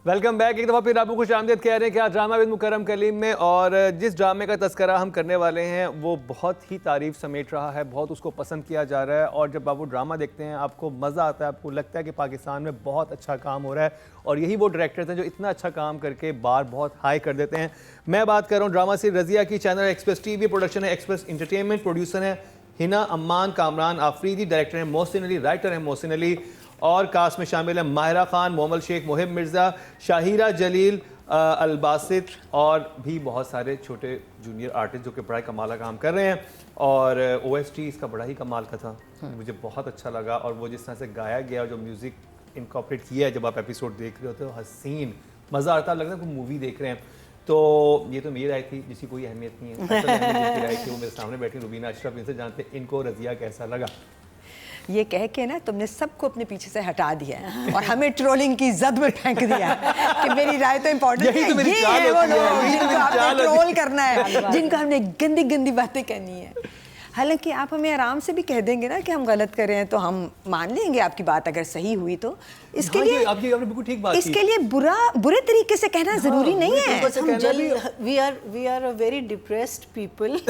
Welcome back. एक दफ़ा फिर आपको खुश आमदीद कह रहे हैं कि आज ड्रामा विद मुकर्रम कलीम में, और जिस ड्रामे का तस्करा हम करने वाले हैं वो बहुत ही तारीफ़ समेट रहा है, बहुत उसको पसंद किया जा रहा है। और जब आप वो ड्रामा देखते हैं आपको मज़ा आता है, आपको लगता है कि पाकिस्तान में बहुत अच्छा काम हो रहा है। और यही वो डायरेक्टर्स हैं जो इतना अच्छा काम करके बार बहुत हाई कर देते हैं। मैं बात कर रहा हूँ ड्रामा से रज़िया की। चैनल एक्सप्रेस टीवी, प्रोडक्शन है एक्सप्रेस इंटरटेनमेंट, प्रोड्यूसर है हिना अम्मान, कामरान आफरीदी, डायरेक्टर है मोहसिन अली, राइटर है मोहसिन अली, और कास्ट में शामिल है माहिरा खान, मोहम्मद शेख, मोहिब मिर्ज़ा, शाहिरा जलील, अलबासित और भी बहुत सारे छोटे जूनियर आर्टिस्ट जो कि बड़ा कमाल का काम कर रहे हैं। और OST इसका बड़ा ही कमाल का था, मुझे बहुत अच्छा लगा। और वो जिस तरह से गाया गया और जो म्यूज़िक इनकॉर्पोरेट किया है, जब आप एपिसोड देख रहे होते हो हसीन मज़ा आता, लगता है कोई मूवी देख रहे हैं। तो ये तो मेरी राय थी जिसकी कोई अहमियत नहीं है। असल अहमियत राय थी वो मेरे सामने बैठी रुबीना अशरफ, इनसे जानते इनको रज़िया कैसा लगा। ये कह के ना तुमने सबको अपने पीछे से हटा दिया है और हमें ट्रोलिंग की जद में फेंक दिया है कि मेरी राय तो इम्पोर्टेंट है। ये है वो लोग जिनको आपने ट्रोल करना है, जिनको हमने गंदी गंदी बातें कहनी है। हालांकि आप हमें आराम से भी कह देंगे ना कि हम गलत कर रहे हैं तो हम मान लेंगे आपकी बात अगर सही हुई तो। इसके लिए आपने बिल्कुल ठीक बात इसके लिए बुरे तरीके से कहना जरूरी नहीं है। We are a very depressed people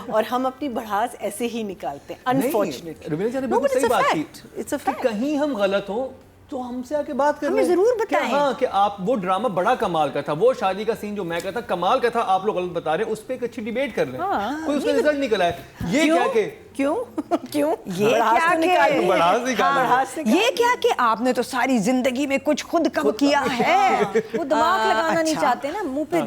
और हम अपनी भड़ास ऐसे ही निकालते हैं अनफॉर्चुनेटली। रुबीना जी ने बिल्कुल सही बात की। It's a fact. कहीं हम गलत हो तो हमसे आके बात करें, हमें जरूर बताएं। हाँ कि आप वो ड्रामा बड़ा कमाल का था, वो शादी का सीन जो मैं कहता कमाल का था, आप लोग गलत बता रहे हैं, उस पे एक अच्छी डिबेट कर लें। कोई उसका रिजल्ट निकला है। ये क्या के क्यों ये क्या कि आपने तो सारी जिंदगी में कुछ खुद कम किया है। वो दिमाग लगाना नहीं चाहते ना, मुंह पे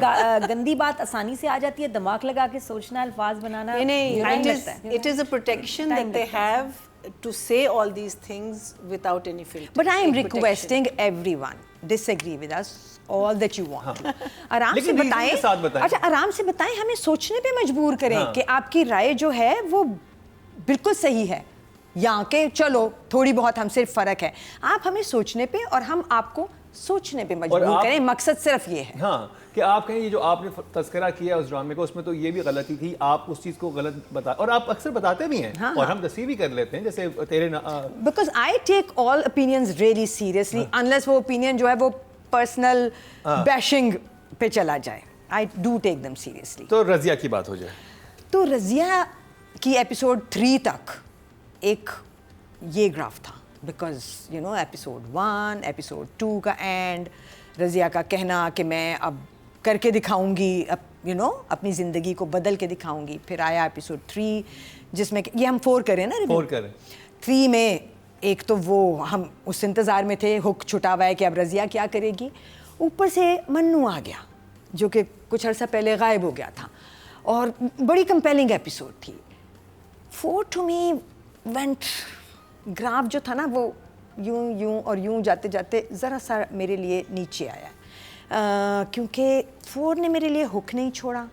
गंदी बात आसानी से आ जाती है, दिमाग लगा के सोचना, अल्फाज बनाना। It is a protection that they have to say all these things without any filter. But I am requesting everyone disagree with us all that you want. आराम से बताएं। अच्छा आराम से बताएं, हमें सोचने पे मजबूर करें कि आपकी राय जो है वो बिल्कुल सही है या कि चलो थोड़ी बहुत हमसे फर्क है। आप हमें सोचने पे और हम आपको सोचने पे मजबूर करें, मकसद सिर्फ ये है। हाँ कि आप कहें ये जो आपने तस्करा किया उस ड्रामे को, उसमें तो ये भी गलती थी, आप उस चीज़ को गलत बता, और आप अक्सर बताते भी हैं। हाँ, और हम तस्वीर भी कर लेते हैं जैसे तेरे because I take all opinions really seriously unless वो ओपिनियन जो है वो पर्सनल बैशिंग पे चला जाए। I do take them seriously. तो रज़िया की बात हो जाए तो रज़िया की एपिसोड 3 तक एक ये ग्राफ था, because you know episode 1 episode 2 का एंड, रज़िया का कहना कि मैं अब करके दिखाऊंगी, अब यू नो अपनी ज़िंदगी को बदल के दिखाऊंगी। फिर आया एपिसोड 3 जिसमें ये हम 4 करें ना, 4 करें। 3 में एक तो वो हम उस इंतज़ार में थे, हुक छुटा हुआ है कि अब रज़िया क्या करेगी। ऊपर से मन्नू आ गया जो कि कुछ अर्सा पहले गायब हो गया था और बड़ी कंपेलिंग एपिसोड थी। 4 टू मी वेंट, ग्राफ जो था ना वो यूं यूं और यूं जाते जाते ज़रा सा मेरे लिए नीचे आया, क्योंकि 4 ने मेरे लिए हुक नहीं छोड़ा।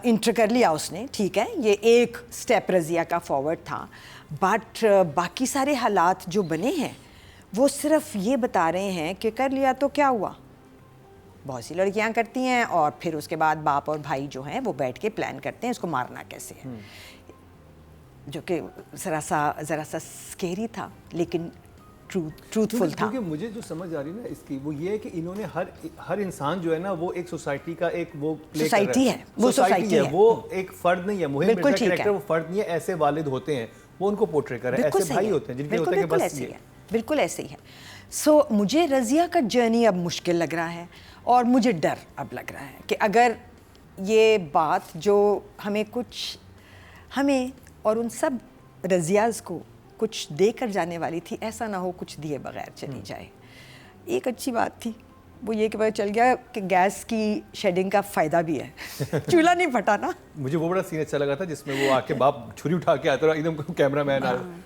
इंटर कर लिया उसने, ठीक है, ये एक स्टेप रज़िया का फॉरवर्ड था, बट बाकी सारे हालात जो बने हैं वो सिर्फ ये बता रहे हैं कि कर लिया तो क्या हुआ। बहुत सी लड़कियां करती हैं और फिर उसके बाद बाप और भाई जो हैं वो बैठ के प्लान करते हैं इसको मारना कैसे है, जो कि ज़रा सा स्केरी था लेकिन ट्रूथफुल था। क्योंकि मुझे जो समझ आ रही है ना इसकी वो ये है कि इन्होंने हर इंसान जो है ना वो एक सोसाइटी का एक वो सोसाइटी है, वो सोसाइटी है, वो एक फर्द नहीं है। मुहिम मिर्ज़ा का कैरेक्टर वो फर्द नहीं है, ऐसे वालिद होते हैं वो उनको पोर्ट्रे कर रहे हैं, ऐसे भाई होते हैं जिनके होते हैं कि बस ये बिल्कुल ऐसे ही है। सो मुझे रज़िया का जर्नी अब मुश्किल लग रहा है और मुझे डर अब लग रहा है कि अगर ये बात जो हमें और उन सब रज़ियाज़ को कुछ देकर जाने वाली थी, ऐसा ना हो कुछ दिए बगैर चली जाए। एक अच्छी बात थी वो ये कि पता चल गया कि गैस की शेडिंग का फ़ायदा भी है चूल्हा नहीं फटा ना। मुझे वो बड़ा सीन अच्छा लगा था जिसमें वो आके बाप छुरी उठा के आता है, एकदम कैमरा मैन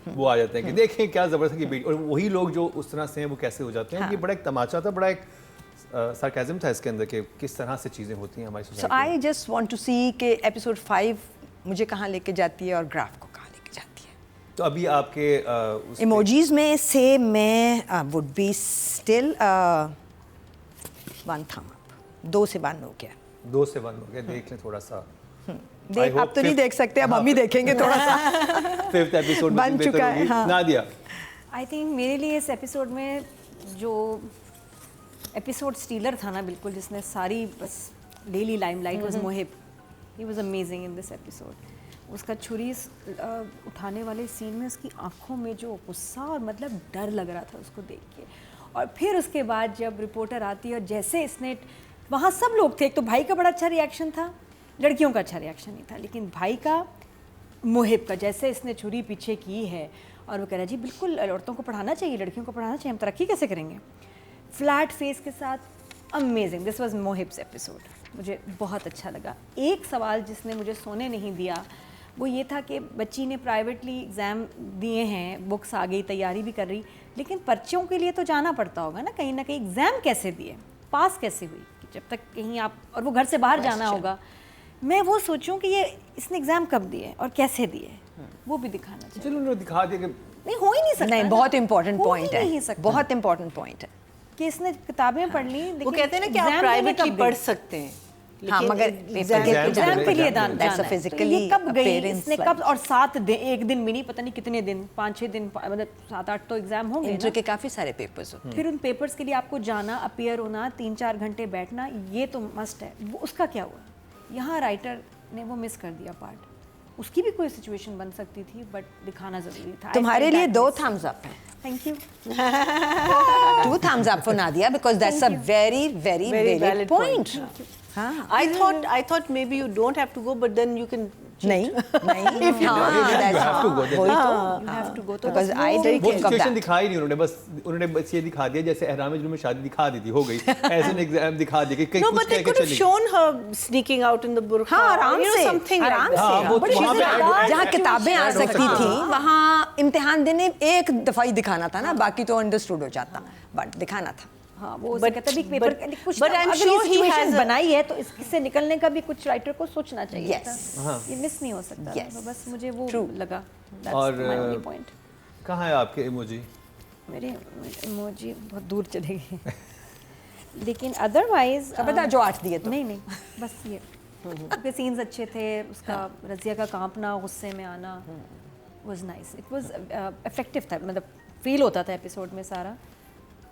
वो आ जाते हैं कि देखें क्या ज़बरदस्त की बेटी, और वही लोग जो उस तरह से हैं वो कैसे हो जाते हैं। ये बड़ा एक तमाचा था, बड़ा एक सार्केज़म था इसके अंदर कि किस तरह से चीज़ें होती हैं हमारी सोसाइटी में। सो आई जस्ट वांट टू सी कि एपिसोड 5 मुझे कहाँ लेके जाती है और ग्राफ को कहाँ लेके जाती है। तो अभी आपके इमोजीज में से मैं वुड बी स्टिल 1 थम अप, 2 से 1 हो गया। 2 से 1 हो गया, देख लें थोड़ा सा। अब तो नहीं देख सकते, अब हम ही देखेंगे थोड़ा सा। 5th एपिसोड बन चुका है। नादिया, आई थिंक मेरे लिए इस एपिसोड में जो एपिसोड स्टीलर था ना बिल्कुल, जिसने सारी बस ले ली limelight, was Mohib. He was amazing in this episode. उसका छुरी उठाने वाले सीन में उसकी आंखों में जो गुस्सा और मतलब डर लग रहा था उसको देख के। और फिर उसके बाद जब रिपोर्टर आती है और जैसे इसने, वहाँ सब लोग थे, एक तो भाई का बड़ा अच्छा रिएक्शन था, लड़कियों का अच्छा रिएक्शन नहीं था, लेकिन भाई का, मोहिब का, जैसे इसने छुरी पीछे की है और वो कह रहा है जी बिल्कुल औरतों को पढ़ाना चाहिए, लड़कियों को पढ़ाना चाहिए, हम तरक्की कैसे करेंगे, फ्लैट फेस के साथ। अमेजिंग, दिस वाज मोहिब्स एपिसोड, मुझे बहुत अच्छा लगा। एक सवाल जिसने मुझे सोने नहीं दिया वो ये था कि बच्ची ने प्राइवेटली एग्ज़ाम दिए हैं, बुक्स आ गई, तैयारी भी कर रही, लेकिन पर्चियों के लिए तो जाना पड़ता होगा ना कहीं एग्ज़ाम कैसे दिए, पास कैसे हुई, जब तक कहीं आप, और वो घर से बाहर जाना होगा। मैं वो सोचूं कि ये इसने एग्ज़ाम कब दिए और कैसे दिए, वो भी दिखाना चाहिए। चलो उन्होंने दिखा दिया कि नहीं, हो ही नहीं सकता। नहीं, बहुत इंपॉर्टेंट पॉइंट नहीं है, सकता। बहुत इंपॉर्टेंट पॉइंट है कि इसने किताबें पढ़ ली, वो कहते हैं ना कि आप प्राइवेटली पढ़ सकते हैं, हाँ, मगर एग्जाम के लिए जाना जाना है। physically तो ये कब गई, appearance इसने कब, और 7 दिन, एक दिन भी नहीं, पता नहीं कितने दिन, 5-6 दिन, मतलब 7-8 तो एग्जाम होंगे इंटर ना। के काफी सारे पेपर्स होते फिर उन पेपर्स के लिए आपको जाना, अपीयर होना, 3-4 घंटे बैठना, ये तो मस्ट है। वो उसका क्या हुआ, यहाँ राइटर ने वो मिस कर दिया पार्ट। उसकी भी कोई सिचुएशन बन सकती थी, बट दिखाना जरूरी था। तुम्हारे लिए 2 thumbs up हैं। Thank you. 2 thumbs up for Nadia because that's a very Very valid valid point. point. हाँ, I thought maybe you don't have to go, but then you can cheat. नहीं, नहीं, हाँ, you have to go then. वही You have to go to because the I school. didn't वो think of situation that. दिखाई नहीं उन्होंने बस ये दिखा दिया जैसे एहराम जुलूम में शादी दिखा दी थी, हो गई ऐसे ने एग्जाम दिखा दिया कि कहीं No, कुछ but they कह के could have चली shown her sneaking out in the burqa. हाँ, आराम you know, से, something like आराम that. हाँ, से। वो But वहाँ पे she's जहाँ add किताबें आ हो सकती सकता थी, था। वहाँ इम्तिहान देने एक दफा ही दिखाना था ना, बाकी तो अंडरस्टूड हो जाता, बट दिखाना था। हाँ, वो But- कहता भी पेपर but- कुछ, but I'm अगर sure ये he situation has a- बनाई है तो इससे निकलने का भी कुछ राइटर को सोचना चाहिए Yes. था। ये मिस नहीं हो सकता। Yes. तो बस मुझे वो लगा। That's और my only point. कहाँ है आपके इमोजी? मेरे इमोजी बहुत दूर चले गए। लेकिन अदरवाइज बता जो 8 दिए तो। नहीं नहीं, बस ये उसके सीन्स अच्छे थे, उसका रज़िया का कांपना, गुस्से में आना was nice. It was effective था, मतलब फील होता था एपिसोड में सारा।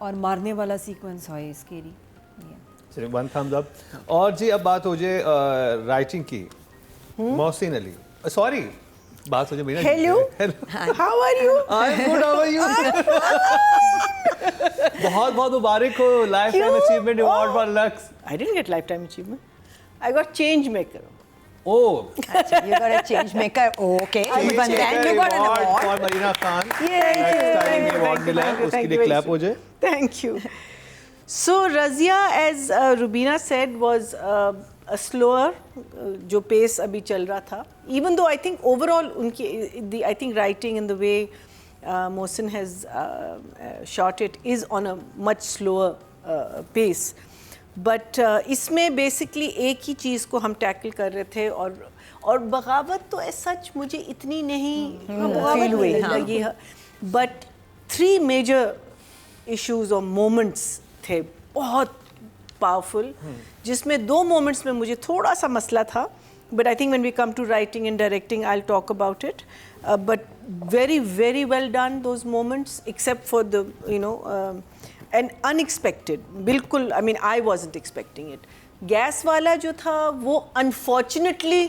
और मारने वाला सीक्वेंस है स्केरी। चलिए 1 thumbs up। और जी अब बात हो जाए राइटिंग की। मोहसिन अली, सॉरी, बात हो जाए मेरा। Hello. How are you? I'm good, how are you? बहुत बहुत मुबारक हो, life time achievement award for lux. I didn't get lifetime achievement. I got change maker. Oh, अच्छा, you got a change maker. Okay, even then you got an award. for Marina Khan। Thank you, award मिला है, उसके लिए very clap हो जाए। Thank you. So Razia, as Rubina said, was a slower, जो pace अभी चल रहा था. Even though I think overall उनकी I think writing and the way Mohsin has shot it is on a much slower pace. But इसमें basically एक ही चीज़ को हम टैकल कर रहे थे और बगावत तो सच मुझे इतनी नहीं feel हुई, हाँ। लगी है. But 3 major issues और moments थे बहुत पावरफुल, जिसमें 2 moments में मुझे थोड़ा सा मसला था. But I think when we come to writing and directing, I'll talk about it. But very, very well done those moments, except for the and unexpected. बिल्कुल, I mean, I wasn't expecting it. Gas वाला जो था वो unfortunately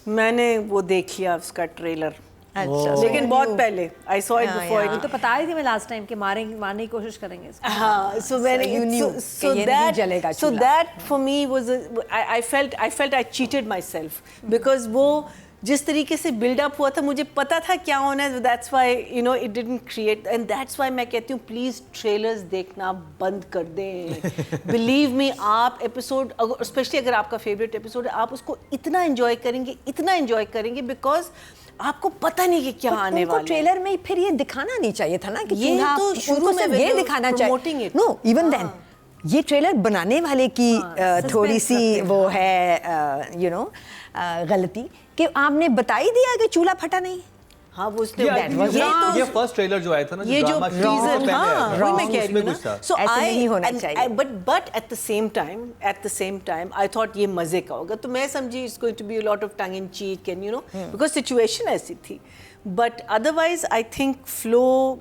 मैंने वो देख लिया उसका ट्रेलर. अच्छा, लेकिन बहुत पहले I saw it before ये it. तो पता ही थी मैं लास्ट टाइम कि मारने की कोशिश करेंगे इसको। हाँ, so when you knew so कि ये नहीं जलेगा so चूल्हा। that for me was I felt I cheated myself because वो जिस तरीके से बिल्ड अप हुआ था मुझे पता था क्या होना है. That's why it didn't create, and that's why मैं कहती हूँ प्लीज ट्रेलर्स देखना बंद कर दें. बिलीव मी, आप एपिसोड स्पेशली अगर आपका फेवरेट एपिसोड है आप उसको इतना एंजॉय करेंगे बिकॉज आपको पता नहीं कि क्या आने वाला है. ट्रेलर में फिर ये दिखाना नहीं चाहिए था ना कि ये चूल्हा, तो शुरू उनको में सिर्फ when ये they were दिखाना promoting चाहिए. it. नो, इवन देन ये ट्रेलर बनाने वाले की थोड़ी सी वो है गलती कि आपने बता ही दिया कि चूल्हा फटा नहीं. हाँ वो उसने ये फर्स्ट ट्रेलर जो आया था ना, ये जो ड्रामा टीजर, हाँ वही मैं कह रही हूँ कुछ था। ना. So ऐसे नहीं होना and चाहिए. but at the same time I thought ये मजे का होगा, तो मैं समझी it's going to be a lot of tongue in cheek and because situation ऐसी थी. But otherwise I think flow,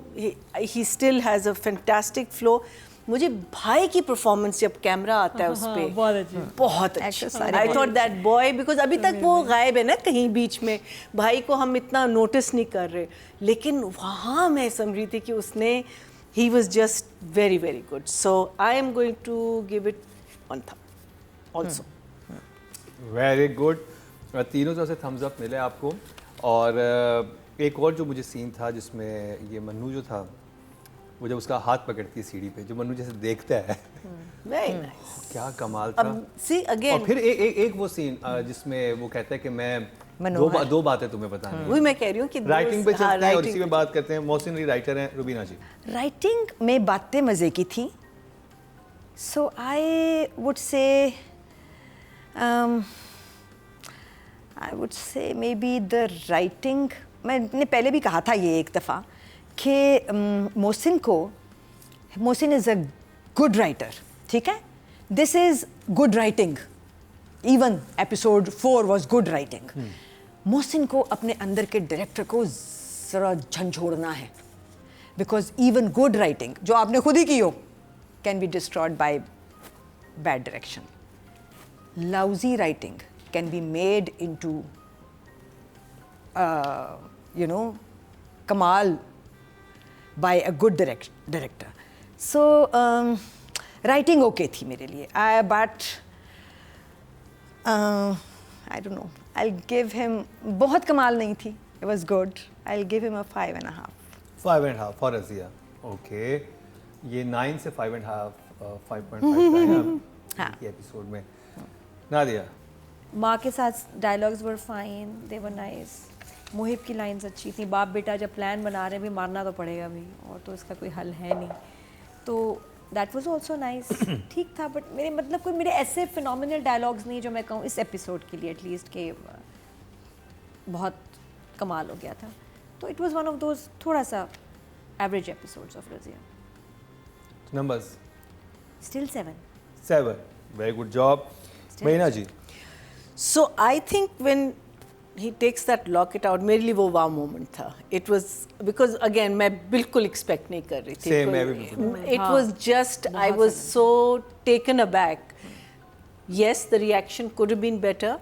he still has a fantastic flow. मुझे भाई की परफॉर्मेंस जब कैमरा आता है उस पे बहुत अच्छी। बहुत Actors अच्छा सारे आई थॉट दैट बॉय बिकॉज अभी तक वो गायब है ना कहीं बीच में, भाई को हम इतना नोटिस नहीं कर रहे, लेकिन वहाँ मैं समझ रही थी कि उसने he was just very very good. So I am going to give it 1 thumb also. Very good. तीनों तरफ से थम्स अप मिले आपको. और एक और जो मुझे सीन था जिसमें ये मन्नू जो था वो जब उसका हाथ पकड़ती है सीढ़ी पे, जो मन्नू जैसे देखता है वेरी नाइस. क्या कमाल था. सी और अगेन फिर एक वो सीन जिसमें वो कहता है कि मैं दो बातें तुम्हें बतानी है. वही मैं कह रही हूँ कि राइटिंग पे हाँ, चलते हैं और इसी writing में बात करते हैं. मोहसिन अली राइटर हैं, रुबीना जी. राइटिंग में बातें मज़े की थी. सो I would say may be the writing, मैंने पहले भी कहा था ये एक दफ़ा कि Mohsin is a good writer. ठीक है, this is good writing. Even episode 4 was good writing. Mohsin को अपने अंदर के डायरेक्टर को ज़रा झंझोड़ना है, बिकॉज इवन गुड राइटिंग जो आपने खुद ही की हो can be destroyed by bad direction. Lousy writing can be made into कमाल by a good director. So writing okay थी मेरे लिए. But I don't know. I'll give him, बहुत कमाल नहीं थी. It was good. I'll give him a 5.5. 5.5 for Razia. Okay. ये 9 से 5.5 5.5 हाँ. ये एपिसोड में. नादिया. माँ के साथ dialogues were fine, they were nice. Mohib की लाइंस अच्छी थी. बाप बेटा जब प्लान बना रहे हैं भी मारना तो पड़ेगा भी, और तो इसका कोई हल है नहीं. तो दैट वाज आल्सो नाइस. ठीक था. बट मेरे मतलब कोई मेरे ऐसे फिनोमिनल डायलॉग्स नहीं जो मैं कहूँ इस एपिसोड के लिए एटलीस्ट के बहुत कमाल हो गया था. तो it was one of those थोड़ा सा average episodes of Razia. Numbers. Still 7. 7. Very good job. महीना जी. So I think when he takes that locket out, मेरे लिए वो वाव मोमेंट था. It was because again मैं बिल्कुल एक्सपेक्ट नहीं कर रही थी. Same, मैं भी बिल्कुल. It was just I was so taken aback. Yes, the reaction could have been better.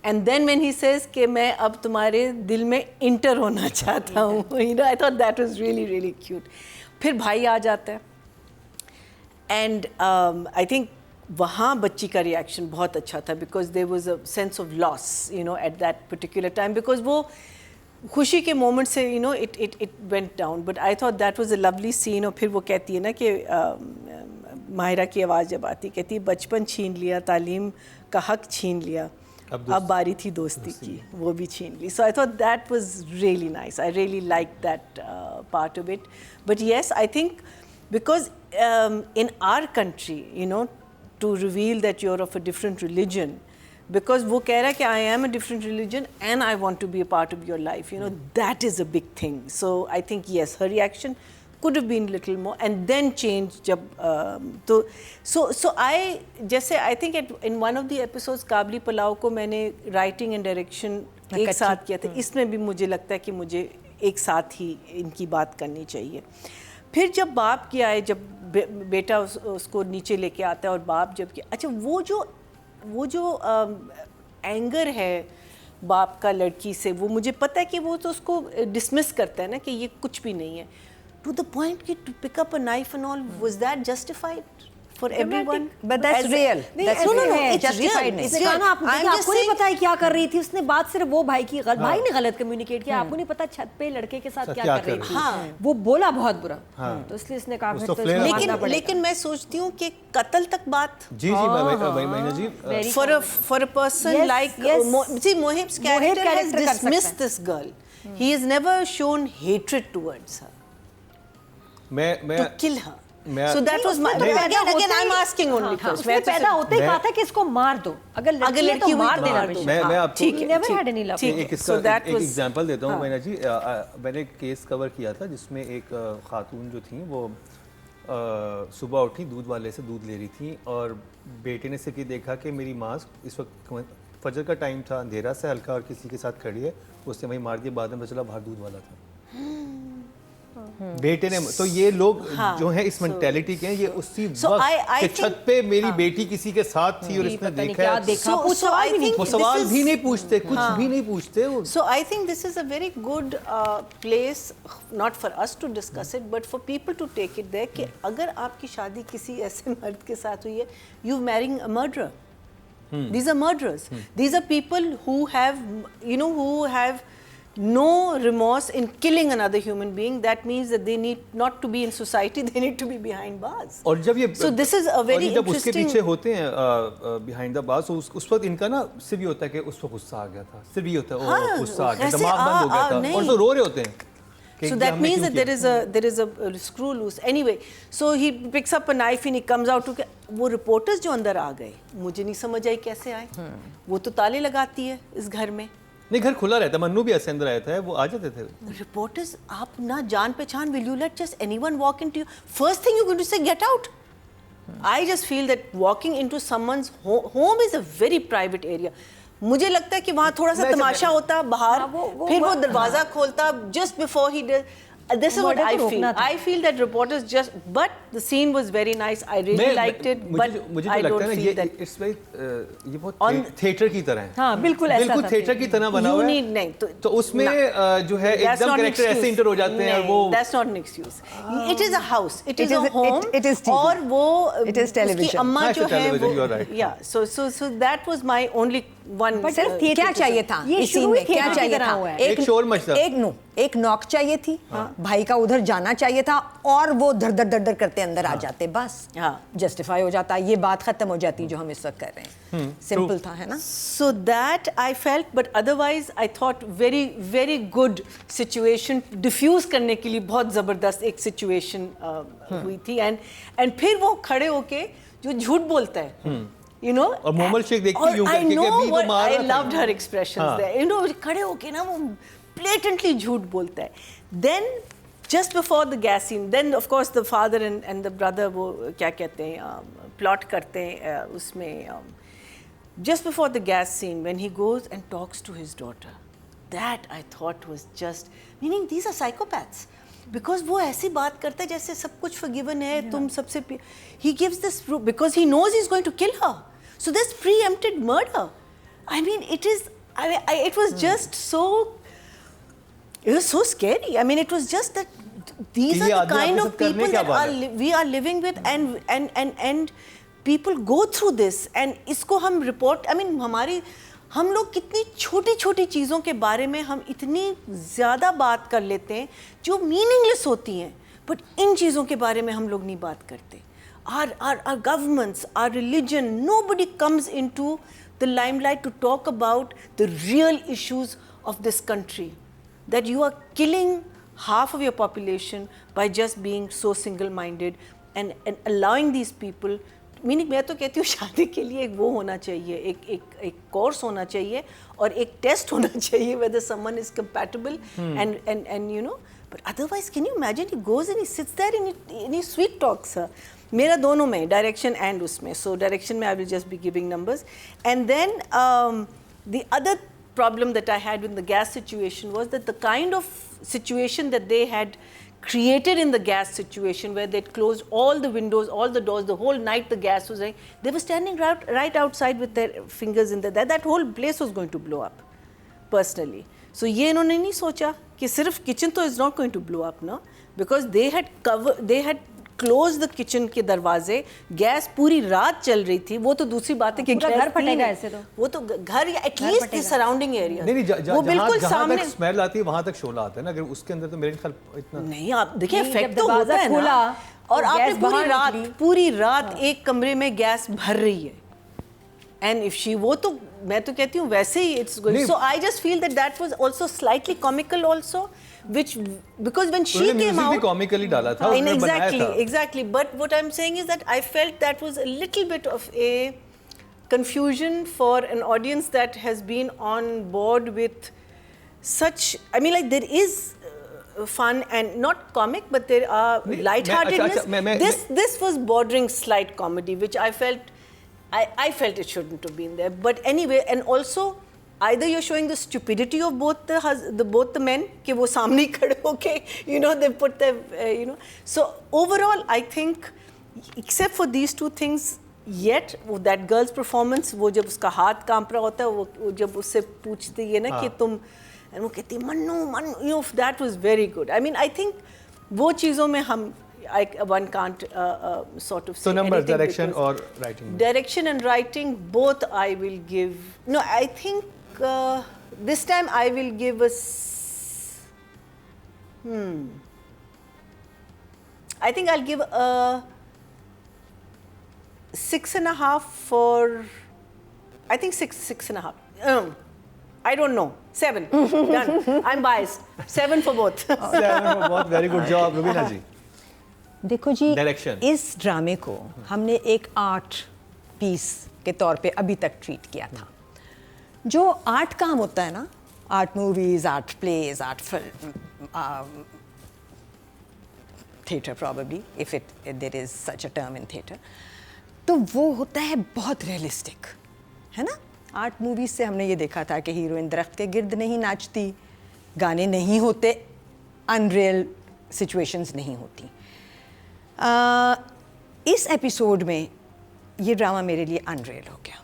And then when he says कि मैं अब तुम्हारे दिल में इंटर होना चाहता हूँ, I thought that was really really cute. फिर भाई आ जाता है. And I think वहाँ बच्ची का रिएक्शन बहुत अच्छा था because there was a sense of loss at that particular time because वो खुशी के मोमेंट से it went down. But I thought that was a lovely scene. और फिर वो कहती है ना कि माहिरा की आवाज़ जब आती कहती है बचपन छीन लिया, तालीम का हक छीन लिया, अब बारी थी दोस्ती की, वो भी छीन ली. So I thought that was really nice. I really like that part of it. But yes I think because in our country to reveal that you're of a different religion, because वो कह रहा है कि I am a different religion and I want to be a part of your life, that is a big thing. So I think yes, her reaction could have been little more and then change जब तो so I जैसे I think in one of the episodes काबली pulao को मैंने writing and direction एक साथ किया था. इसमें भी मुझे लगता है कि मुझे एक साथ ही इनकी बात करनी चाहिए. फिर जब बाप की आए, जब बेटा उसको नीचे लेके आता है और बाप जब कि अच्छा वो जो एंगर है बाप का लड़की से, वो मुझे पता है कि वो तो उसको डिसमिस करता है ना कि ये कुछ भी नहीं है. टू द पॉइंट कि to pick up a knife and all, was that justified for everyone? But that's real. That's no, real. it's Justified real. नहीं. It's real. आपको नहीं पता है क्या कर रही थी उसने. बात सिर्फ वो भाई की भाई ने गलत कम्युनिकेट किया. आपको नहीं पता छत पे लड़के के साथ क्या कर रही थी. वो बोला बहुत बुरा. तो इसलिए इसने कहा. लेकिन मैं सोचती हूँ कि कत्ल तक बात. जी महीना जी. For a person like see Mohib's character has dismissed this girl. He has never shown hatred towards her. To kill her. So that was my again I'm asking only first. उसने पैदा होते ही कहा था कि इसको मार दो. अगर लड़की है तो मार देना. मैं आपको never had any love. एक एग्जांपल देता हूँ महीना जी. मैंने एक केस कवर किया था जिसमें एक खातून जो थी वो सुबह उठी, दूध वाले से दूध ले रही थी और बेटे ने सिर्फ ये देखा कि मेरी माँ इस वक्त फजर का टाइम था, अंधेरा से हल्का और किसी के साथ खड़ी है, उसने वहीं मार दिया. बाद में पता चला बाहर दूध वाला था. बेटे ने, तो ये लोग हाँ, जो हैं इस मेंटेलिटी के हैं, ये उसी So वक्त I के think- छत पे मेरी बेटी किसी के साथ थी और इसने पता नहीं देखा क्या है। देखा, So- कुछ so सवाल I भी नहीं think वो this सवाल is- भी नहीं पूछते, कुछ भी नहीं पूछते वो। So I think this is a very good place, not for us to discuss it, but for people to take it there कि अगर आपकी शादी किसी ऐसे मर्द के साथ हुई है, you marrying a murderer. These are murderers. These are people who have, who have no remorse in killing another human being. That means that they need not to be in society, they need to be behind bars. और जब ये So this is a और very ये जब उसके interesting- पीछे होते हैं बिहाइंड द बार्स, उस वक्त इनका ना सिर्फ ये होता है कि उस वक्त गुस्सा आ गया था, सिर्फ ये होता है हाँ, ओ गुस्सा आ गया, ऐसे दिमाग बंद हो गया था, नहीं। और तो रो रहे होते हैं कि So ये that हमने means क्यों that किया? there is a screw loose. Anyway, so he picks up a knife and he comes out to वो रिपोर्टर्स जो अंदर आ गए, मुझे नहीं समझ आई कैसे आए। वो तो ताले लगाती है इस घर में। नहीं, घर खुला रहता है, मन्नू भी ऐसे अंदर आया था, वो आ जाते थे। रिपोर्टर्स, आप ना जान पहचान, will you let just anyone walk into you? First thing you're going to say, get out. I just feel that walking into someone's home is a very private area. मुझे लगता है कि वहाँ थोड़ा सा मैं- तमाशा होता बाहर, फिर वो दरवाजा खोलता just before he does. This is what Murder I को feel. रोकना था। I feel that reporters just, but the scene was very nice. I really liked it, but मुझे I तो लगता don't है ना feel that. इट्स लाइक ये बहुत On- थिएटर की तरह है। हाँ, बिल्कुल ऐसा बिल्कुल था थिएटर की तरह बना You हुआ है। need नहीं तो उसमें जो है That's एकदम not an कैरेक्टर ऐसे excuse. इंटर हो जाते हैं और नहीं, वो That's not an excuse. It is a house. It is a is- home. it is TV. और वो It is television. उसकी अम्मा हाँ, it's जो a है television, you are वो right. yeah. So that was my only one. But सिर्फ uh, क्या चाहिए था ये इस शुरू सीन ही में, क्या थिएटर की चाहिए तरह था? हुआ है। एक शोर मचता। एक नॉक चाहिए थी, भाई का उधर जाना चाहिए था, और वो धड़ धड़ धड़ धड़ करते अंदर आ जाते, बस हाँ। जस्टिफाई हो जाता, ये बात खत्म हो जाती जो हम इस वक्त कर रहे हैं। सिंपल था, है ना? So that I felt, but otherwise I thought very good situation diffuse करने के लिए बहुत ज़बरदस्त एक situation हुई थी, and फिर वो खड़े होके जो झूठ बोलता है, और मोमल शेख देखती और यूं I करके कि know अभी तो what मार I रहा था। loved her expressions there, खड़े होके ना वो blatantly झूठ बोलता है। Then just before the gas scene, then of course the father and the brother वो क्या कहते हैं plot करते हैं उसमें just before the gas scene when he goes and talks to his daughter, that I thought was just, meaning these are psychopaths, because वो ऐसी बात करता है जैसे सब कुछ forgiven है, तुम सबसे he gives this proof because he knows he's going to kill her, so this preempted murder. I mean it is, it was just so, it was so scary. I mean it was just that these ये are the आदमी kind आपके of साथ करने people क्या that वाला are है? we are living with, and people go through this, and इसको हम report, I mean हम लोग कितनी छोटी छोटी चीज़ों के बारे में हम इतनी ज़्यादा बात कर लेते हैं जो मीनिंगलेस होती हैं, बट इन चीज़ों के बारे में हम लोग नहीं बात करते। Our governments, our religion, nobody comes into the limelight to talk about the real issues of this country, that you are killing half of your population by just being so single-minded and allowing these people, meaning मैं तो कहती हूँ शादी के लिए एक वो होना चाहिए, एक कोर्स होना चाहिए और एक टेस्ट होना चाहिए whether someone is compatible and but otherwise can you imagine he goes and he sits there and he sweet talks her. मेरा दोनों में direction and उसमें, so direction में I will just be giving numbers, and then the other problem that I had with the gas situation was that the kind of situation that they had created in the gas situation, where they'd closed all the windows, all the doors, the whole night the gas was running, they were standing right outside with their fingers in there, that whole place was going to blow up, personally. So ये इन्होंने नहीं सोचा कि सिर्फ kitchen तो is not going to blow up, no, because they had closed the kitchen के दरवाजे, gas पूरी रात चल रही थी, वो तो दूसरी बात है कि पूरा घर फटेगा ऐसे तो। वो तो घर या एटलीस्ट द सराउंडिंग एरिया, नहीं वो बिल्कुल जहाँ सामने तक स्मेल आती है वहाँ तक शोला आता है ना, अगर उसके अंदर तो मेरे ख्याल इतना नहीं, आप देखिए नहीं, इफेक्ट जब तो दरवाजा होता है खोला, ना, और तो आपने गैस बाहर निकली। पूरी रात एक कमरे में गैस भर रही है, एंड इफ शी, वो तो मैं तो कहती हूँ वैसे ही it's going, so I just feel that was also slightly comical also, which because when she came out, comically डाला था, उसने बनाया था। exactly, but what I'm saying is that I felt that was a little bit of a confusion for an audience that has been on board with such, I mean like there is fun and not comic, but there are lightheartedness. This was bordering slight comedy, which I felt it shouldn't have been there, but anyway, and also either you're showing the stupidity of both the men कि वो सामने ही खड़े होके you know they put the you know, so overall I think except for these two things yet that girl's performance, वो जब उसका हाथ कांप रहा होता है, वो जब उससे पूछती है ना कि तुम, and वो कहती Mannu, you know, that was very good. I mean I think वो चीज़ों में हम one can't sort of say So numbers, anything direction because or writing? Direction and writing both I will give. No, I think this time I will give I think I'll give a 6.5 for. I think 6.5. I don't know. 7. Done. I'm biased. 7 for both. बहुत very good job, Rubina जी. देखो जी, Direction. इस ड्रामे को हमने एक art piece के तौर पे अभी तक ट्रीट किया था. जो आर्ट काम होता है ना, art movies, art plays, art film, theatre probably if there is such a term in theatre, तो वो होता है बहुत रियलिस्टिक, है ना. आर्ट मूवीज से हमने ये देखा था कि हीरोइन दरख्त के गिर्द नहीं नाचती, गाने नहीं होते, अनरियल सिचुएशंस नहीं होती. इस एपिसोड में ये ड्रामा मेरे लिए अनरियल हो गया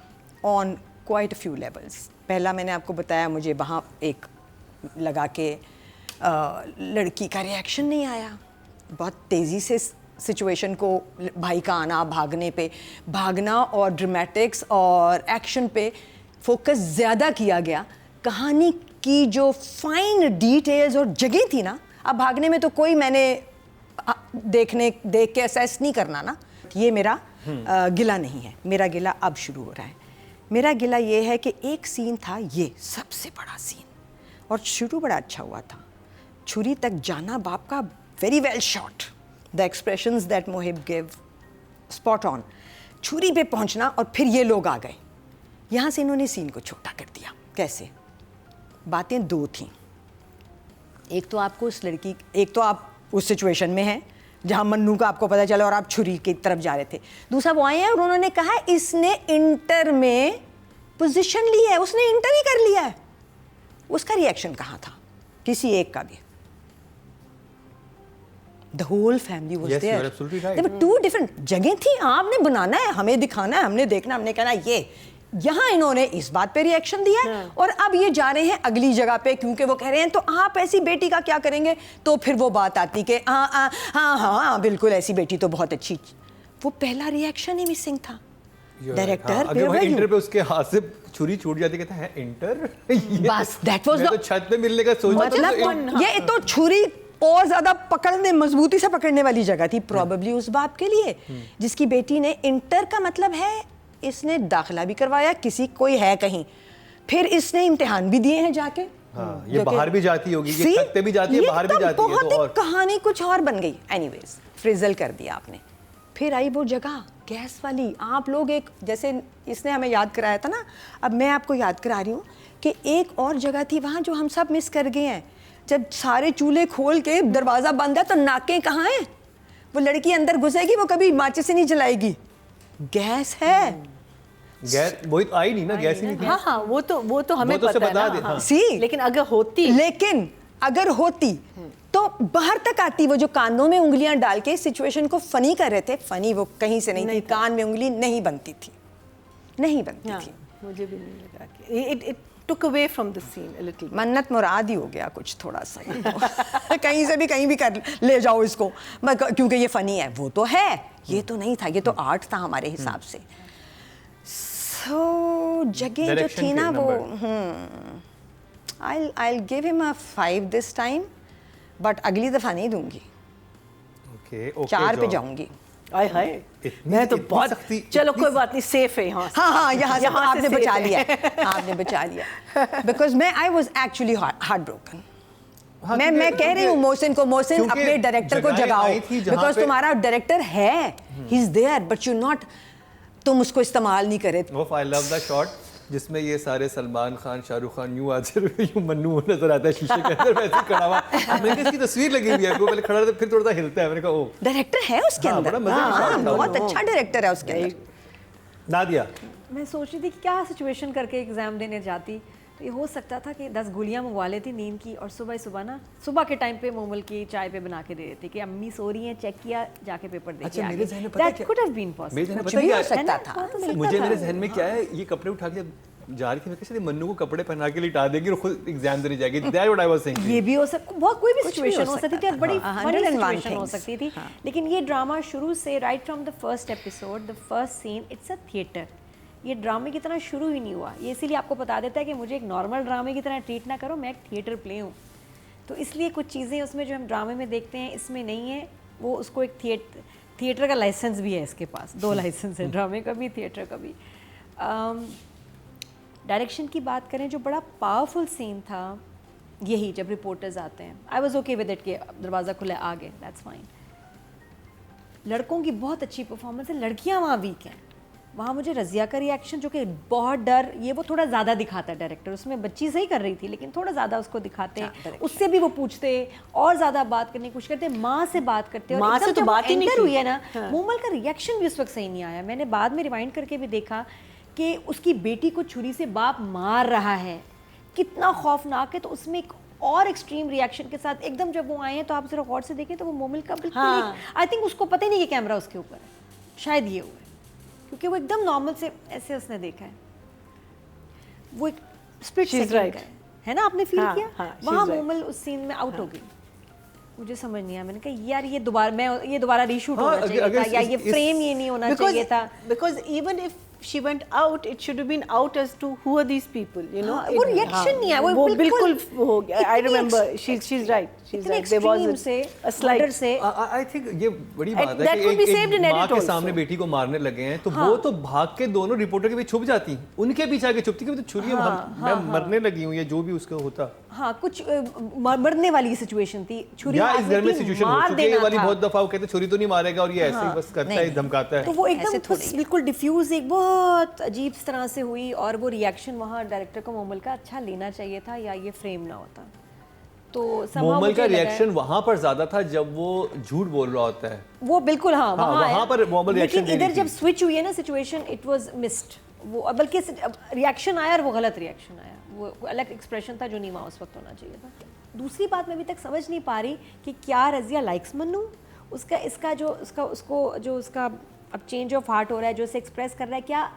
on quite a few levels. पहला मैंने आपको बताया, मुझे वहाँ एक लगा कि लड़की का रिएक्शन नहीं आया. बहुत तेज़ी से सिचुएशन को, भाई का आना, भागना और ड्रामेटिक्स और एक्शन पे फोकस ज़्यादा किया गया. कहानी की जो फाइन डिटेल्स और जगह थी ना, अब भागने में तो कोई मैंने देख के असेस नहीं करना ना. ये मेरा गिला नहीं है. मेरा गिला अब शुरू हो रहा है. मेरा गिला ये है कि एक सीन था, ये सबसे बड़ा सीन, और शुरू बड़ा अच्छा हुआ था. छुरी तक जाना बाप का very well shot. The expressions that Mohib give spot on. छुरी पे पहुंचना और फिर ये लोग आ गए. यहाँ से इन्होंने सीन को छोटा कर दिया. कैसे? बातें दो थीं. एक तो आपको उस लड़की, एक तो आप उस सिचुएशन में हैं जहाँ मन्नू का आपको पता चला और आप छुरी की तरफ जा रहे थे. दूसरा वो आए हैं और उन्होंने कहा इसने इंटर में पोजीशन ली है, उसने इंटर ही कर लिया है. उसका रिएक्शन कहाँ था? किसी एक का भी. The whole family was Yes, there. you are absolutely right. There were two different जगह थी. आपने बनाना है, हमें दिखाना है, हमने देखना, हमने कहना ये. यहाँ इन्होंने इस बात पे रिएक्शन दिया है और अब ये जा रहे हैं अगली जगह पे, क्योंकि वो कह रहे हैं तो आप ऐसी बेटी का क्या करेंगे. तो फिर वो बात आती कि हाँ बिल्कुल ऐसी बेटी तो बहुत अच्छी. वो पहला रिएक्शन ही मिसिंग था. डायरेक्टर अगर इंटर पे उसके हाथ से छुरी छूट जाती, कहता है इंटर. बस दैट वाज तो छत पे मिलने का सोच मतलब ये तो छुरी और ज्यादा पकड़ने, मजबूती से पकड़ने वाली जगह थी प्रॉबेबली उस बाप के लिए जिसकी बेटी ने. इंटर का मतलब है इसने दाखिला भी करवाया, किसी कोई है कहीं, फिर इसने इम्तिहान भी दिए हैं जाके. हाँ, ये बाहर भी जाती होगी, ये छत पे भी जाती है, बाहर भी जाती है. बहुत ही कहानी कुछ और बन गई. एनीवेज फ्रिजल कर दिया आपने. फिर आई वो जगह गैस वाली. आप लोग एक, जैसे इसने हमें याद कराया था ना, अब मैं आपको याद करा रही हूँ कि एक और जगह थी वहाँ जो हम सब मिस कर गए हैं. जब सारे चूल्हे खोल के दरवाज़ा बंद है तो नाकें कहाँ हैं? वो लड़की अंदर घुसेगी, वो कभी माचिस से नहीं जलाएगी. गैस है. गैस वही तो आई नहीं ना, गैस ही नहीं थी. हाँ वो तो हमें तो पता है बता ना. दे, हाँ. सी लेकिन अगर होती तो बाहर तक आती. वो जो कानों में उंगलियां डाल के सिचुएशन को फनी कर रहे थे, फनी वो कहीं से नहीं थी. कान में उंगली नहीं बनती थी. मुझे भी नहीं लगा कि it took away from the scene a little bit. मन्नत मुराद ही हो गया कुछ थोड़ा सा. तो कहीं से भी कहीं भी कर ले जाओ इसको, क्योंकि ये फनी है. वो तो है, ये तो नहीं था, ये तो आर्ट था हमारे हिसाब से. सो जगह जो थी ना वो, I'll give him a 5 this time, but अगली दफा नहीं दूंगी. Okay, 4 पे जाऊंगी. आय हाय, मैं तो बहुत. चलो कोई बात नहीं, सेफ है यहाँ. हाँ यहाँ से आपने बचा लिया. आपने बचा लिया. Because I was actually heartbroken. मैं कह रही हूँ मोहसिन को, मोहसिन अपने डायरेक्टर को जगाओ, बिकॉज तुम्हारा डायरेक्टर है, he is there, but you not, तुम उसको इस्तेमाल नहीं करे. आई लव द शॉट जिसमें ये सारे सलमान खान, शाहरुख खान यूं आते यूं मन्नू नजर आता है शीशे के अंदर वैसे खड़ा हुआ. मैंने कहा इसकी तस्वीर लगी हुई है, वो पहले खड़ा रहता फिर थोड़ा सा हिलता है. मैंने कहा ओ डायरेक्टर है उसके अंदर. बहुत अच्छा डायरेक्टर है उसके अंदर. नादिया, मैं सोच रही थी कि क्या सिचुएशन करके एग्जाम देने जाती, तो ये हो सकता था कि 10 गोलियां मंगवा लेती नींद की और सुबह ना सुबह के टाइम पे मोमल की चाय पे बना के दे देती कि अम्मी सो रही हैं, चेक किया, जाके पेपर देखिए। अच्छा, मेरे ज़हन में पता है दैट क्या- कुड हैव बीन मेरे पॉसिबल। ज़हन में कुछ पता है भी क्या हो है? सकता था। हाँ, तो मिलता मुझे था। मेरे जहन में क्या है, ये कपड़े उठा के जा रही थी, मैं कैसे मन्नू को कपड़े पहना के लिटा देगी और खुद एग्जाम देने जाएगी। That what I was thinking. ये भी हो सकता, बहुत कोई भी कुछ भी सिचुएशन हो हो सकती सकता थी और था। बड़ी हाँ, फनी 101 सिचुएशन हो things। सकती थी। हाँ। लेकिन ये ड्रामा शुरू से right from the first episode, the first scene, it's a theatre. ये ड्रामे की तरह शुरू ही नहीं हुआ। ये इसीलिए आपको बता देता है कि मुझे एक नॉर्मल ड्रामे की तरह ट्रीट ना करो, मैं एक थिएटर प्ले हूँ। तो इसलिए कुछ चीज़ें उसमें जो हम ड्रामे में देखते हैं इसमें नहीं है। वो उसको एक थिएटर का लाइसेंस भी है इसके पास, 2 लाइसेंस है, ड्रामे का भी, थिएटर का भी। डायरेक्शन की बात करें, जो बड़ा पावरफुल सीन था यही, जब रिपोर्टर्स आते हैं, I was okay with it कि दरवाज़ा खुला आ गए, दैट्स फाइन। लड़कों की बहुत अच्छी परफॉर्मेंस है, लड़कियां वहाँ वीक हैं। वहाँ मुझे रज़िया का रिएक्शन, जो कि बहुत डर, ये वो थोड़ा ज़्यादा दिखाता है डायरेक्टर। उसमें बच्ची सही कर रही थी लेकिन थोड़ा ज़्यादा उसको दिखाते, उससे भी वो पूछते और ज़्यादा बात करने की कोशिश करते, माँ से बात करते। और माँ एकदम से तो जब बात ही नहीं enter की। हुई है ना, मोमल का रिएक्शन भी उस वक्त सही नहीं आया। मैंने बाद में रिवाइंड करके भी देखा कि उसकी बेटी को छुरी से बाप मार रहा है, कितना खौफनाक है। तो उसमें एक और एक्सट्रीम रिएक्शन के साथ एकदम जब वो आए हैं, तो आप जरा गौर से देखें तो वो मोमिल का बिल्कुल आई थिंक उसको पता ही नहीं कि कैमरा उसके ऊपर है, शायद ये हुआ है, क्योंकि वो एकदम नॉर्मल से ऐसे उसने देखा है। वो एक स्प्लिट She's सेकंड right. का है ना, आपने फील हाँ, किया? हाँ, she's वहाँ right. मोमिल उस सीन में आउट हो गई। मुझे समझ नहीं आया, मैंने कहा यार ये दोबारा रीशूट हाँ, होना चाहिए अगर था, या ये इस- फ्रेम ये नहीं होना चाहिए था। because even if she went out, it should have been out as to who are these people, you know. हाँ, वो reaction नहीं है, वो बिल्कुल हो गया। I इतनी remember, ex- she's right. She's इतने right. There was एक्सट्रीम से, a slight. murder से, आई थिंक ये बड़ी बात है that कि could be saved in एक माँ edit के also. सामने बेटी को मारने लगे हैं, तो वो तो भाग के दोनों रिपोर्टर के पीछे छुप जाती, उनके पीछे आके छुपती कि तो छुरी मैं मरने लगी हूँ, या जो भी उसका होता। हाँ, कुछ मरने वाली सिचुएशन थी, छुरी या इस मारने घर में की, सिचुएशन हो मार चुकी है ये देना वाली, था। बहुत दफा वो कहते छुरी तो नहीं मारेगा और ये ऐसे ही बस करता है, धमकाता है। तो वो ऐसे एकदम थोड़ी बस बिल्कुल डिफ्यूज, एक बहुत अजीब तरह से हुई। और वो रिएक्शन वहाँ डायरेक्टर को मोमल का अच्छा लेना चाहिए था, या ये फ्रेम ना होता तो somehow मोमल मुझे का लगा है- रिएक्शन वहां पर ज्यादा था जब वो झूठ बोल रहा होता है। वो बिल्कुल हाँ वहाँ आया। पर मोमल लेकिन reaction दे इधर रही जब थी। स्विच हुई है ना सिचुएशन, इट वाज मिस्ड। वो बल्कि रिएक्शन आया और वो गलत रिएक्शन आया, वो अलग एक्सप्रेशन था जो नहीं वहाँ उस वक्त होना चाहिए था। दूसरी बात मैं अभी तक समझ नहीं पा रही कि क्या रज़िया लाइक्स मन्नू, उसका इसका जो उसका अब चेंज ऑफ हार्ट हो रहा है, जो उसे एक्सप्रेस कर रहा है, क्या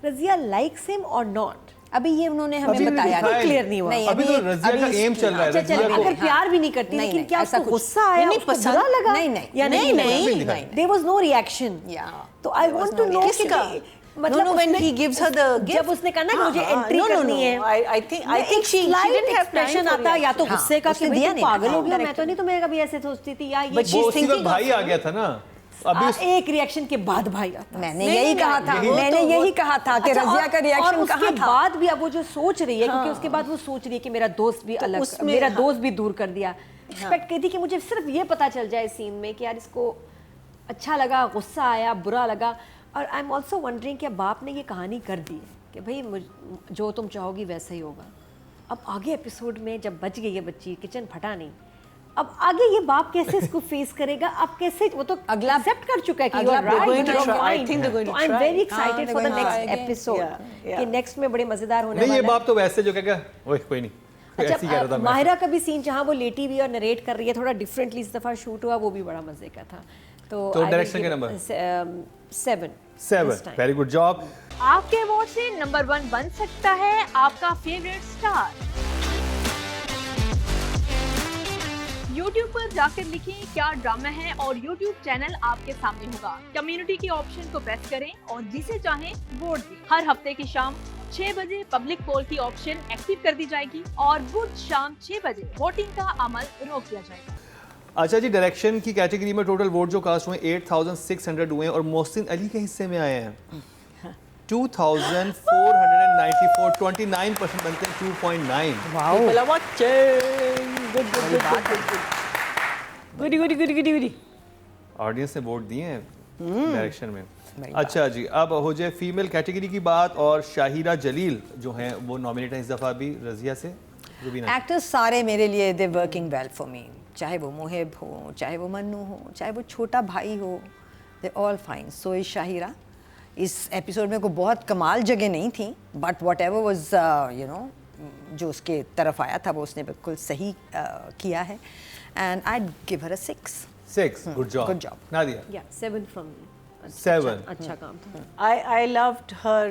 रज़िया लाइक्स हिम और नॉट? अभी ये उन्होंने अभी हमें बताया दिखाया नहीं। क्लियर नहीं हुआ। नहीं, अभी तो ये- रज़िया का अभी एम इसकी- चल रहा है। अच्छा रज़िया चल, को- अगर प्यार भी नहीं करती, नहीं, लेकिन नहीं, क्या ऐसा उसको कुछ- गुस्सा आया, नहीं, उसको पसंद- बुरा लगा? नहीं, नहीं, या नहीं, नहीं, नहीं दिखाया। There was no reaction. Yeah. तो I There was want to no no reaction. किसका? मतलब No, when उसने- he gives her the gift. जब उसने कहा ना कि हाँ, मुझे हाँ, एंट्री no, no, करनी no. है, I think she didn't have time expression for आता या तो reaction. गुस्से का कि उसने भाई दिया तुम नहीं, पागल हो गया, मैं direct तो नहीं तुम्हें कभी ऐसे सोचती थी, या ये But वो she's उसी वक्त thinking भाई of- आ गया था ना अभी उस- एक रिएक्शन के बाद भाई आता। मैंने नहीं, यही नहीं, कहा नहीं, था, वो मैंने तो- यही कहा था कि अच्छा, रज़िया का रिएक्शन और कहाँ उसके था। बाद भी अब वो जो सोच रही है, क्योंकि उसके बाद वो सोच रही है कि मेरा दोस्त भी अलग, उसमें- मेरा हाँ। दोस्त भी दूर कर दिया। एक्सपेक्ट की थी कि मुझे सिर्फ ये पता चल जाए सीन में कि यार इसको अच्छा लगा, गुस्सा आया, बुरा लगा। और आई एम ऑल्सो वंडरिंग कि बाप ने ये कहानी कर दी है कि भाई जो तुम चाहोगी वैसा ही होगा। अब आगे एपिसोड में जब बच गई है बच्ची, किचन फटा नहीं, अब आगे ये बाप कैसे इसको फेस करेगा? अब कैसे, वो तो अगला- एक्सेप्ट कर चुका है कि अगला you are they're right, going to you're try. I fine. think they're going to तो I am try. very हाँ, excited they're for the going to next try again. episode Yeah, कि नेक्स्ट में बड़े मजेदार होने नहीं, ये वाला है। बाप तो वैसे जो कहेगा ओए कोई नहीं, ऐसे ही कह रहा था अच्छा, मैं। माहिरा का भी सीन जहाँ वो लेटी हुई और नरेट कर रही है, थोड़ा डिफरेंटली इस दफा शूट हुआ, वो भी बड़ा मजे का था। तो I will डायरेक्शन के give, number? 7 7 very good job. आपके अवार्ड से नंबर 1 बन सकता है आपका फेवरेट स्टार। YouTube पर जाकर लिखें क्या ड्रामा है और YouTube चैनल आपके सामने होगा। कम्युनिटी के ऑप्शन को प्रेस करें और जिसे चाहें वोट दें। हर हफ्ते की शाम 6 बजे पब्लिक पोल की ऑप्शन एक्टिव कर दी जाएगी और बुध शाम 6 बजे वोटिंग का अमल रोक दिया जाएगा। अच्छा जी, डायरेक्शन की कैटेगरी में टोटल वोट जो कास्ट हुए 8600 हुए हैं और मोहसिन अली के हिस्से में आए हैं 2494, 29% बनते हैं 2.9। People are watching. Good, good, good, good, good, good. Gudi Gudi Gudi Gudi Gudi. Audience ने वोट दिए हैं डायरेक्शन में। अच्छा जी, अब हो जाए फीमेल कैटेगरी की बात और शाहिरा जलील जो हैं वो नॉमिनेट हैं इस दफ़ा भी रज़िया से। रुबीना, एक्टर्स सारे मेरे लिए they working well for me, चाहे वो मुहिब हो, चाहे वो मन्नू हो, चाहे वो छोटा भाई हो, they all fine. So is Shahira. इस एपिसोड में कोई बहुत कमाल जगह नहीं थी, but whatever was you know जो उसके तरफ आया था वो उसने बिल्कुल सही किया है and I give her a 6. 6. Good job. Good job. Nadia. या 7 फ्रॉम मी. 7. अच्छा काम था. I loved her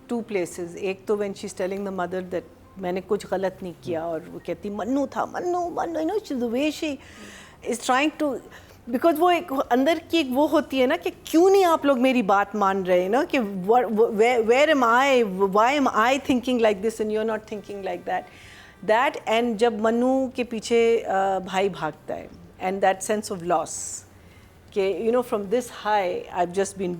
two places. एक तो when she's telling the mother that मैंने कुछ गलत नहीं किया और वो कहती मन्नू था, Mannu you know the way she is trying to, because वो एक अंदर की एक वो होती है ना कि क्यों नहीं आप लोग मेरी बात मान रहे ना, कि where am I, why am I thinking like this and you're not thinking like that and जब मन्नू के पीछे भाई भागता है and that sense of loss कि you know from this high I've just been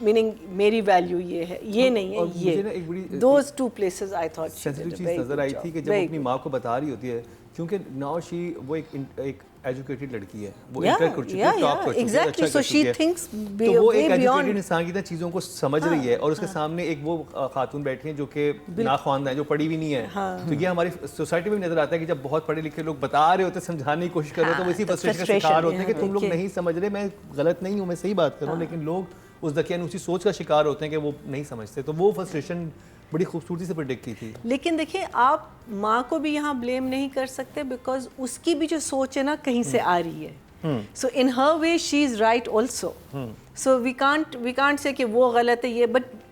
meaning मेरी वैल्यू ये है, ये नहीं है, और मुझे ना एक ये बड़ी those two places I thought she sensitive did a cheese very नज़र good आई job. थी कि जब वो Very अपनी good. माँ को बता रही होती है, क्योंकि नाउ शी वो एक एजुकेटेड लड़की है, वो Yeah, इंटर कर चुकी है, yeah, टॉप yeah, कर चुकी है, exactly. अच्छा So कर she चुकी है। thinks तो वो way एक beyond. एजुकेटेड इंसान की तरह चीज़ों को समझ रही है और उसके सामने एक वो खातून बैठी है जो कि नाख्वानदा है, जो पढ़ी भी नहीं है। तो ये हमारी सोसाइटी में भी नजर आता है कि जब बहुत पढ़े लिखे लोग बता रहे होते, समझाने की कोशिश कर रहे होते, वो इसी तो फ्रस्ट्रेशन का frustration, शिकार होते हैं कि तुम लोग कि- नहीं समझ रहे, मैं गलत नहीं हूँ, मैं सही बात कर रहा हूँ, लेकिन लोग उस दकियान उसी सोच का शिकार होते हैं कि वो नहीं समझते। तो वो फ्रस्ट्रेशन बड़ी खूबसूरती से प्रेडिक्ट की थी। लेकिन देखिए आप माँ को भी यहाँ ब्लेम नहीं कर सकते बिकॉज उसकी भी जो सोच है ना कहीं से आ रही है. So in her way she is right also. So we can't say कि वो गलत है ये,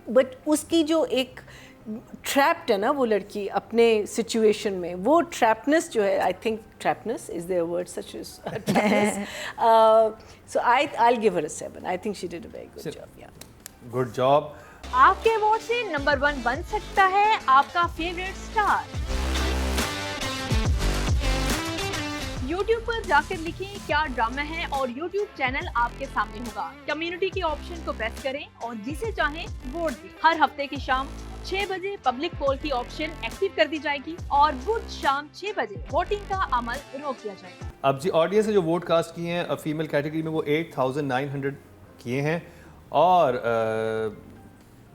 बट उसकी जो एक ट्रैप्ड है ना वो लड़की अपने सिचुएशन में, वो ट्रैपनेस जो है, I think trapness is their word such is so I give her a 7. I think she did a very good job. Yeah good job. आपके वोट से नंबर 1 बन सकता है आपका फेवरेट स्टार। YouTube पर जाकर लिखें क्या ड्रामा है और YouTube चैनल आपके सामने होगा। कम्युनिटी के ऑप्शन को प्रेस करें और जिसे चाहें वोट दें। हर हफ्ते की शाम 6 बजे पब्लिक पोल की ऑप्शन एक्टिव कर दी जाएगी और बुध शाम 6 बजे वोटिंग का अमल रोक दिया जाएगा। अब जी ऑडियंस ने जो वोट कास्ट किए हैं फीमेल कैटेगरी में वो 8,900 किए हैं और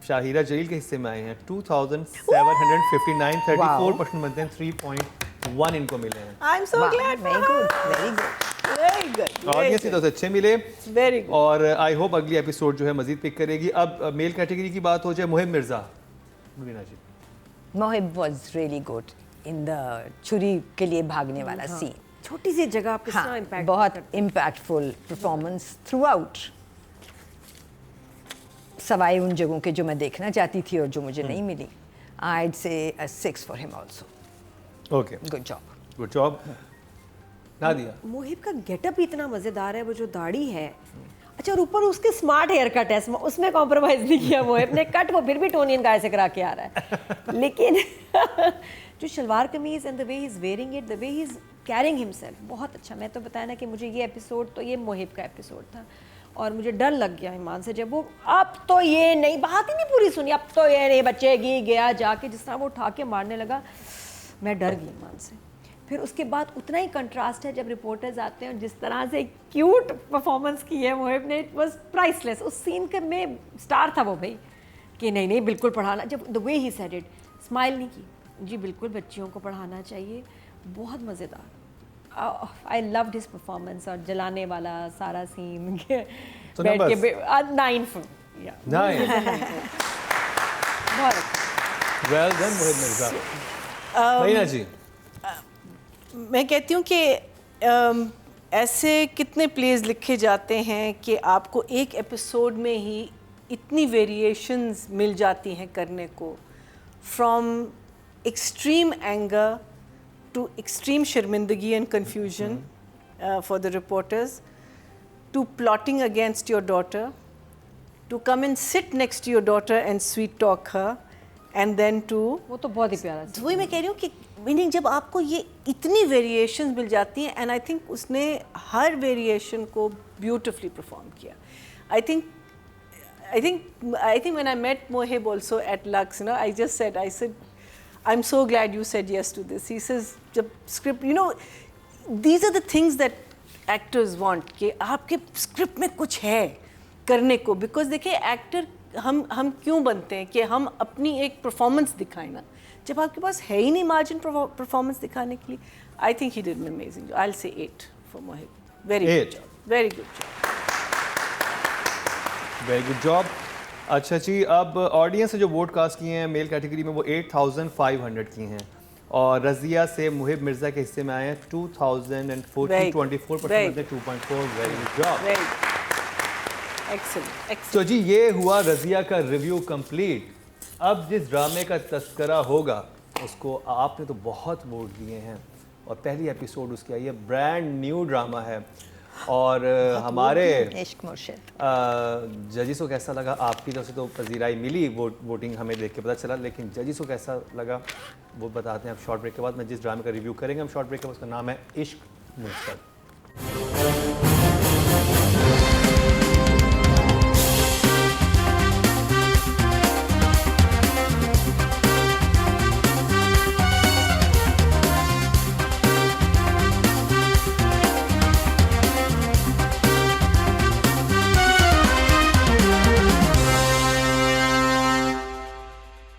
शाहिरा जलील के हिस्से में आए हैं 2,759, 34% बनते हैं, 3.1 इनको मिले हैं। I am so glad. Very good, very good. Very good. Audience की तरफ से अच्छे मिले Very good. और आई होप अगली एपिसोड जो है मजीद पिक करेगी। अब मेल कैटेगरी की बात हो जाए, Muhib Mirza. Mubina ji, Mohib was really good in the छुरी के लिए भागने वाला सीन. छोटी सी जगह आप किस तरह हाँ, इम्पैक्ट बहुत इम्पैक्टफुल परफॉर्मेंस थ्रू आउट, सवाए उन जगहों के जो मैं देखना चाहती थी और जो मुझे नहीं मिली. I'd say a 6 for him also. Okay, Good job. Good job. Nadia, Mohib का गेटअप इतना मजेदार है, वो जो दाढ़ी है, अच्छा, और ऊपर उसके स्मार्ट हेयर कट है, उसमें कॉम्प्रोमाइज नहीं किया मोहिब ने. कट वो फिर भी टोनी एंड गाय से करा के आ रहा है, लेकिन जो शलवार कमीज and the way he is wearing it, the way he is carrying himself, बहुत अच्छा. मैं तो बताया ना कि मुझे ये एपिसोड, तो ये मोहिब का एपिसोड था और मुझे डर लग गया ईमान से जब वो, अब तो ये नहीं, बात ही नहीं पूरी सुनी, अब तो ये नहीं बचेगी, गया जाके जिस तरह वो उठा के मारने लगा, मैं डर गई ईमान से. फिर उसके बाद उतना ही कंट्रास्ट है जब रिपोर्टर्स आते हैं और जिस तरह से क्यूट परफॉर्मेंस की है मोहिब ने, इट वाज प्राइसलेस. उस सीन के में स्टार था वो भाई, कि नहीं नहीं बिल्कुल पढ़ाना, जब the way he said it, smile नहीं की जी, बिल्कुल बच्चियों को पढ़ाना चाहिए, बहुत मज़ेदार. आई लव्ड हिज परफॉर्मेंस और जलाने वाला सारा सीन तो बैठ के numbers? 9 for yeah. नाइस, बहुत अच्छा। Well done मुहिब Mirza. महीना जी, मैं कहती हूँ कि ऐसे कितने प्लेज लिखे जाते हैं कि आपको एक एपिसोड में ही इतनी वेरिएशंस मिल जाती हैं करने को, from extreme anger to extreme शर्मिंदगी and confusion for the reporters, to plotting against your daughter, to come and sit next to your daughter and sweet talk her, and then to, वो तो बहुत ही प्यारा तो वही मैं कह रही हूँ कि मीनिंग जब आपको ये इतनी वेरिएशंस मिल जाती हैं, एंड आई थिंक उसने हर वेरिएशन को ब्यूटिफुली परफॉर्म किया. I think when I met Mohib also at Lux, you know, I said, I'm so glad you said yes to this. He says, जब script, you know, these are the things that actors want, कि आपके script में कुछ है करने को. Because देखिए actor हम क्यों बनते हैं कि हम अपनी एक परफॉर्मेंस दिखाएं ना, जब आपके पास है ही नहीं मार्जिन परफॉर्मेंस दिखाने के लिए. I think he did an amazing job. I will say 8 for Mohib. Very good 8. Job, very good job. Very good job. अच्छा जी, अब ऑडियंस ने जो वोट कास्ट किए हैं मेल कैटेगरी में वो 8,500 किए हैं और रज़िया से मुहिब मिर्ज़ा के हिस्से में आए हैं 2040 24% right. 2.4 very good job. Excellent. तो जी ये हुआ रज़िया का रिव्यू कंप्लीट। अब जिस ड्रामे का तस्करा होगा उसको आपने तो बहुत वोट दिए हैं और पहली एपिसोड उसकी आई है, ब्रांड न्यू ड्रामा है और हमारे इश्क मुर्शिद जजिस को कैसा लगा? आपकी तरफ से तो पजीराई मिली, वोटिंग हमें देख के पता चला, लेकिन जजिस को कैसा लगा वो बताते हैं आप शॉर्ट ब्रेक के बाद। मैं जिस ड्रामे का रिव्यू करेंगे हम शॉर्ट ब्रेक के बाद, उसका नाम है इश्क मुर्शिद।